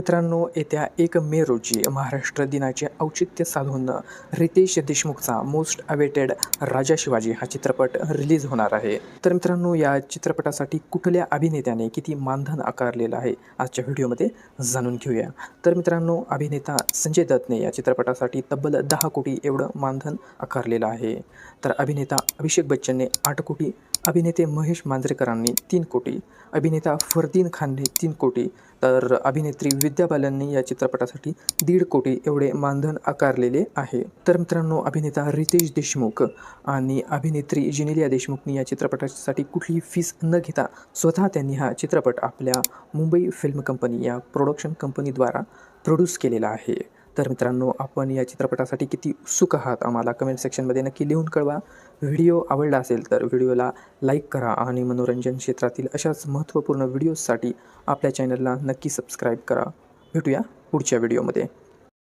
मित्रांनो, येत्या 1 मे रोजी महाराष्ट्र दिनाचे औचित्य साधून रितेश देशमुखचा मोस्ट अवेटेड राजा शिवाजी हा चित्रपट रिलीज होणार आहे. तर मित्रांनो, या चित्रपटासाठी कुठल्या अभिनेत्याने किती मानधन आकारलेलं आहे आजच्या व्हिडिओमध्ये जाणून घेऊया. तर मित्रांनो, अभिनेता संजय दत्तने या चित्रपटासाठी तब्बल 10 कोटी एवढं मानधन आकारलेलं आहे. तर अभिनेता अभिषेक बच्चनने 8 कोटी, अभिनेते महेश मांजरेकरांनी 3 कोटी, अभिनेता फरदीन खानने 3 कोटी, तर अभिनेत्री विद्या बालनने या चित्रपटासाठी 1.5 कोटी एवढे मानधन आकारलेले आहे. तर मित्रांनो, अभिनेता रितेश देशमुख आणि अभिनेत्री जेनेलिया देशमुखनी या चित्रपटासाठी कुठलीही फीस न घेता स्वतः त्यांनी हा चित्रपट आपल्या मुंबई फिल्म कंपनी या प्रोडक्शन कंपनीद्वारा प्रोड्यूस केलेला आहे. तर मित्रांनो, आपण या चित्रपटासाठी किती उत्सुक आहात आम्हाला कमेंट सेक्शनमध्ये नक्की लिहून कळवा. व्हिडिओ आवडला असेल तर व्हिडिओला लाईक करा आणि मनोरंजन क्षेत्रातील अशाच महत्त्वपूर्ण व्हिडिओजसाठी आपल्या चॅनलला नक्की सबस्क्राईब करा. भेटूया पुढच्या व्हिडिओमध्ये.